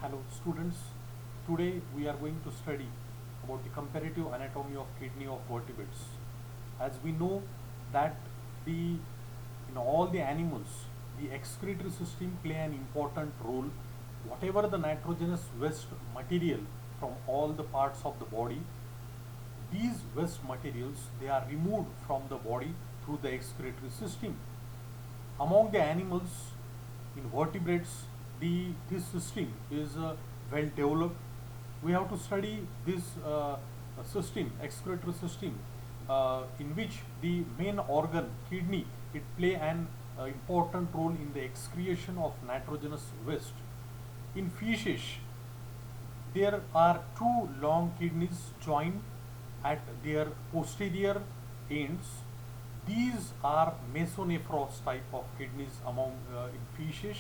Hello students, today we are going to study about the comparative anatomy of kidney of vertebrates. As we know that in all the animals, the excretory system play an important role. Whatever the nitrogenous waste material from all the parts of the body, these waste materials they are removed from the body through the excretory system. Among the animals, in vertebrates, this system is well developed. We have to study this system, excretory system, in which the main organ, kidney, it play an important role in the excretion of nitrogenous waste. In fishes, there are two long kidneys joined at their posterior ends. These are mesonephros type of kidneys among in fishes.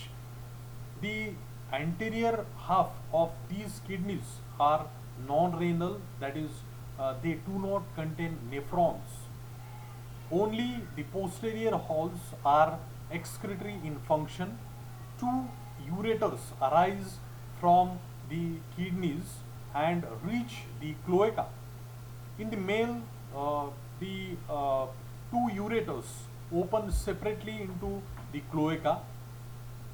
The anterior half of these kidneys are non-renal, that is, they do not contain nephrons. Only the posterior halls are excretory in function. Two ureters arise from the kidneys and reach the cloaca. In the male, the two ureters open separately into the cloaca.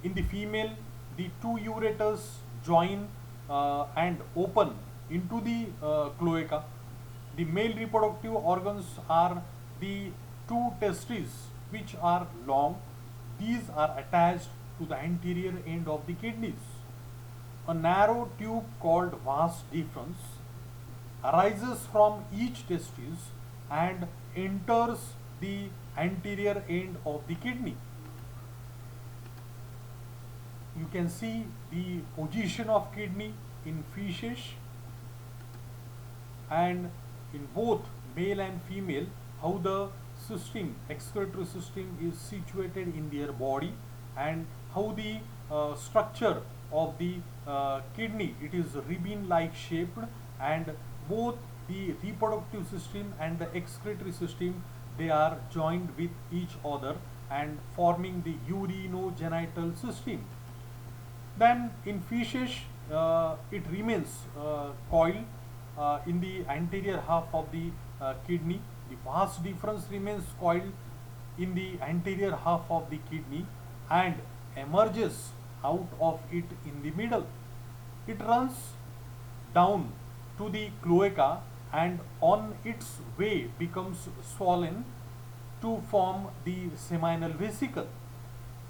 In the female, the two ureters join and open into the cloaca. The male reproductive organs are the two testes which are long. These are attached to the anterior end of the kidneys. A narrow tube called vas deferens arises from each testis and enters the anterior end of the kidney. You can see the position of kidney in fishes, and in both male and female how the system, excretory system, is situated in their body, and how the structure of the kidney, it is ribbon like shaped, and both the reproductive system and the excretory system they are joined with each other and forming the urinogenital system. Then in fishes, it remains coiled in the anterior half of the kidney. The vas deferens remains coiled in the anterior half of the kidney and emerges out of it in the middle. It runs down to the cloaca and on its way becomes swollen to form the seminal vesicle.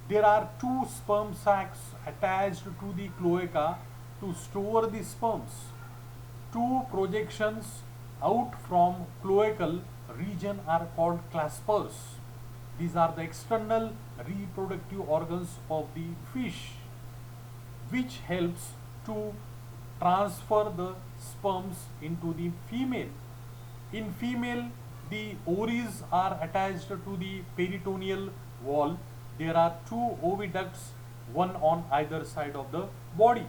There are two sperm sacs attached to the cloaca to store the sperms. Two projections out from cloacal region are called claspers. These are the external reproductive organs of the fish, which helps to transfer the sperms into the female. In female, the ovaries are attached to the peritoneal wall. There are two oviducts, one on either side of the body.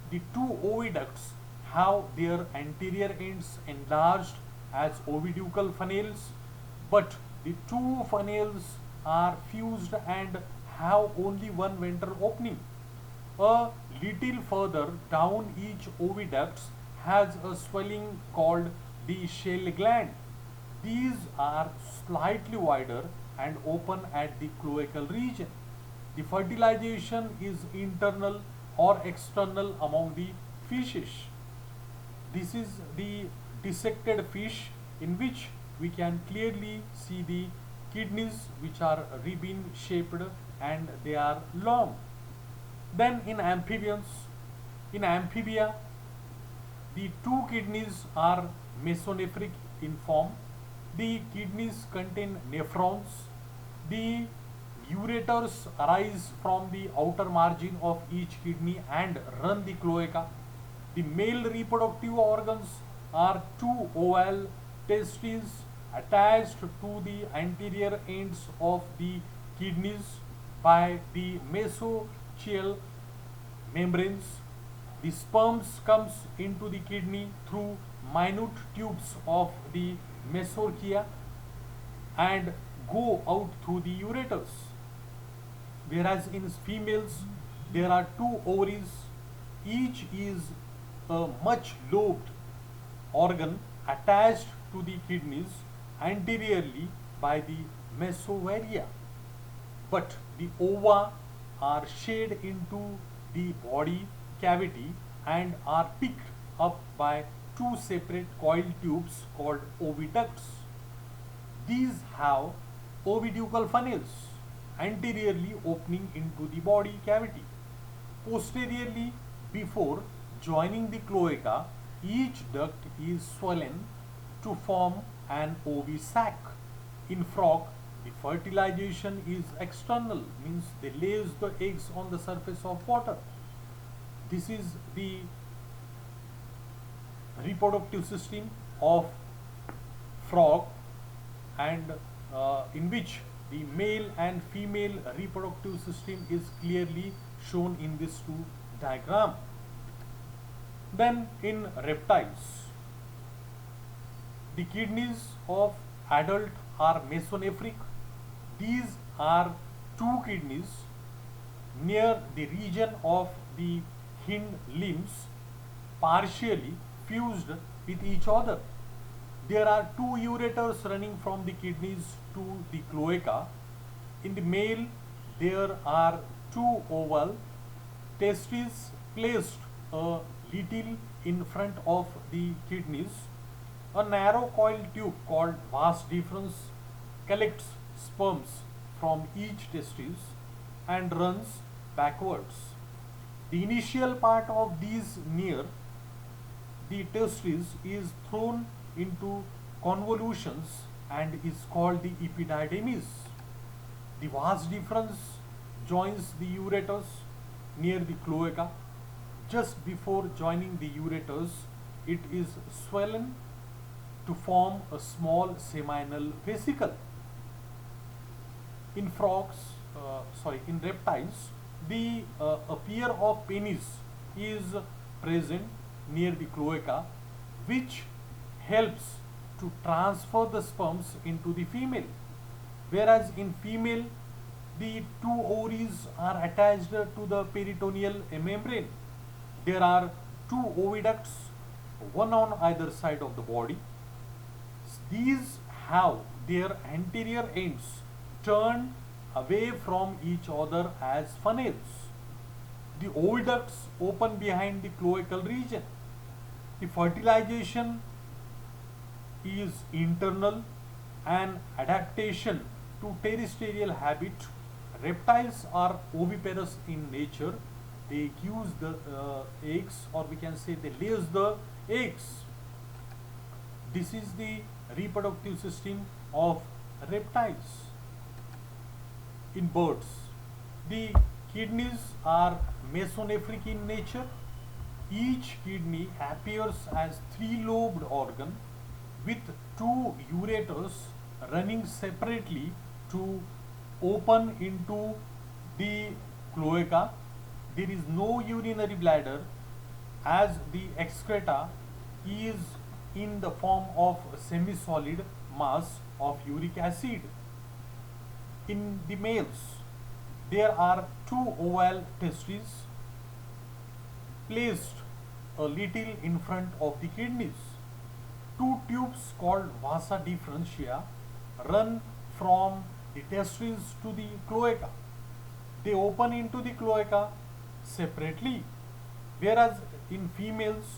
The two oviducts have their anterior ends enlarged as oviducal funnels, but the two funnels are fused and have only one ventral opening. A little further down each oviduct has a swelling called the shell gland. These are slightly wider and open at the cloacal region. The fertilization is internal or external among the fishes. This is the dissected fish in which we can clearly see the kidneys which are ribbon shaped and they are long. Then in amphibians, in amphibia, the two kidneys are mesonephric in form. The kidneys contain nephrons. The ureters arise from the outer margin of each kidney and run the cloaca. The male reproductive organs are two oval testes attached to the anterior ends of the kidneys by the mesochial membranes. The sperms comes into the kidney through minute tubes of the mesorrhea and go out through the ureters. Whereas in females there are two ovaries Each is a much lobed organ attached to the kidneys anteriorly by the mesovaria. But the ova are shed into the body cavity and are picked up by two separate coiled tubes called oviducts. These have oviducal funnels anteriorly opening into the body cavity. Posteriorly, before joining the cloaca, each duct is swollen to form an ovisac. In frog, the fertilization is external, means they lays the eggs on the surface of water. This is the reproductive system of frog, and in which the male and female reproductive system is clearly shown in this two diagram. Then in reptiles, the kidneys of adult are mesonephric. These are two kidneys near the region of the hind limbs partially fused with each other. There are two ureters running from the kidneys to the cloaca. In the male, there are two oval testes placed a little in front of the kidneys. A narrow coiled tube called vas deferens collects sperms from each testis and runs backwards. The initial part of these near the testis is thrown into convolutions and is called the epididymis. The vas deferens joins the ureters near the cloaca. Just before joining the ureters, it is swollen to form a small seminal vesicle. In in reptiles, the a pair of penis is present near the cloaca, which helps to transfer the sperms into the female. Whereas in female, the two ovaries are attached to the peritoneal membrane. There are two oviducts, one on either side of the body. These have their anterior ends turned away from each other as funnels. The oviducts open behind the cloacal region. The fertilization is internal, an adaptation to terrestrial habit. Reptiles are oviparous in nature. They use the eggs, or we can say they lays the eggs. This is the reproductive system of reptiles. In birds, the kidneys are mesonephric in nature. Each kidney appears as three-lobed organ with two ureters running separately to open into the cloaca. There is no urinary bladder, as the excreta is in the form of semi-solid mass of uric acid. In the males, there are two oval testes placed a little in front of the kidneys. Two tubes called vasa deferentia run from the testes to the cloaca. They open into the cloaca separately, whereas in females,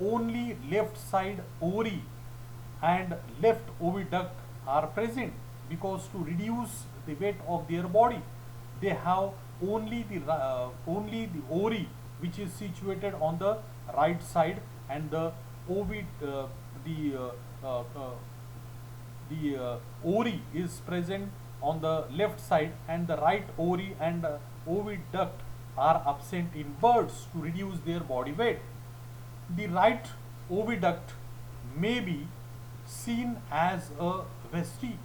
only left side ovary and left oviduct are present, because to reduce the weight of their body, they have only the ovary, which is situated on the right side, and the ovary is present on the left side, and the right ovary and oviduct are absent in birds to reduce their body weight. The right oviduct may be seen as a vesti.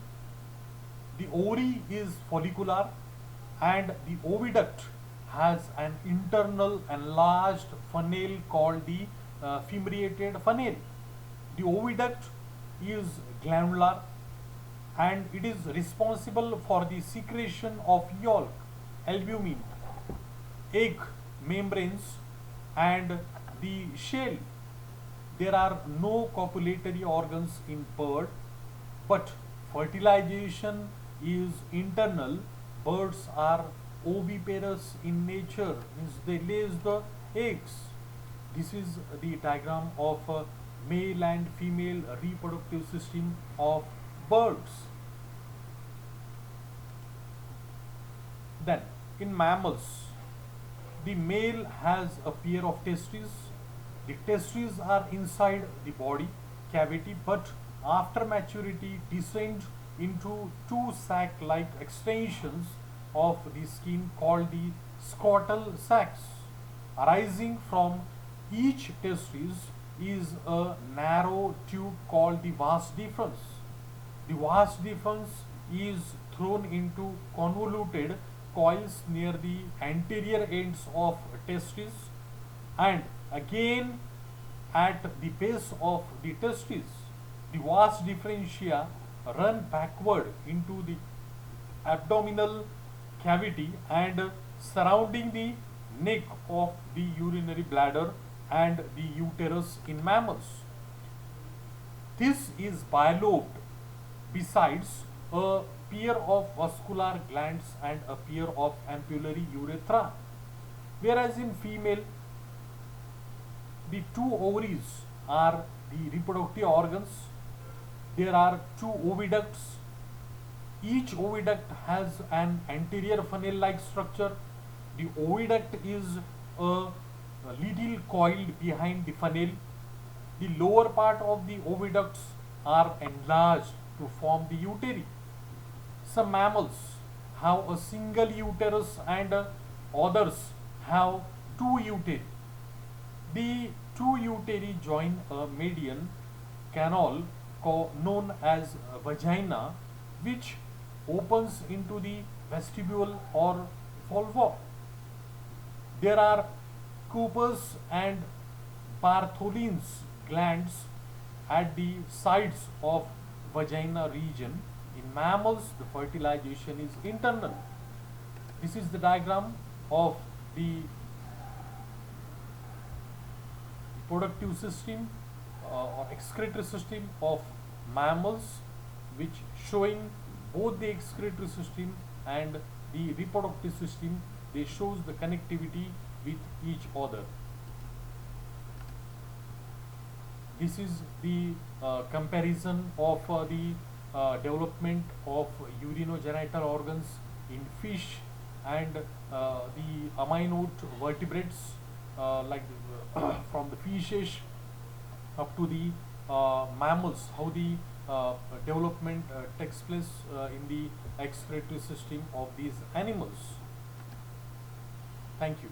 The ovary is follicular and the oviduct has an internal enlarged funnel called the fimbriated funnel. The oviduct is glandular and it is responsible for the secretion of yolk, albumin, egg membranes And the shell, there are no copulatory organs in bird, but fertilization is internal. Birds are oviparous in nature, means they lays the eggs. This is the diagram of male and female reproductive system of birds. Then in mammals, the male has a pair of testes. The testes are inside the body cavity, but after maturity descend into two sac-like extensions of the skin called the scrotal sacs. Arising from each testis is a narrow tube called the vas deferens. The vas deferens is thrown into convoluted coils near the anterior ends of testes, and again at the base of the testes. The vas differentia run backward into the abdominal cavity and surrounding the neck of the urinary bladder and the uterus in mammals. This is bilobed besides a pair of vascular glands and a pair of ampullary urethra. Whereas in female, the two ovaries are the reproductive organs. There are two oviducts. Each oviduct has an anterior funnel-like structure. The oviduct is a little coiled behind the funnel. The lower part of the oviducts are enlarged to form the uteri. Some mammals have a single uterus and others have two uteri. The two uteri join a median canal known as vagina, which opens into the vestibule or vulva. There are Cooper's and Bartholin's glands at the sides of vagina region. In mammals, the fertilization is internal. This is the diagram of the reproductive system or excretory system of mammals, which showing both the excretory system and the reproductive system. They shows the connectivity with each other. This is the comparison of the development of urinogenital organs in fish and the ammonite vertebrates, like from the fishes up to the mammals, how the development takes place in the excretory system of these animals. Thank you.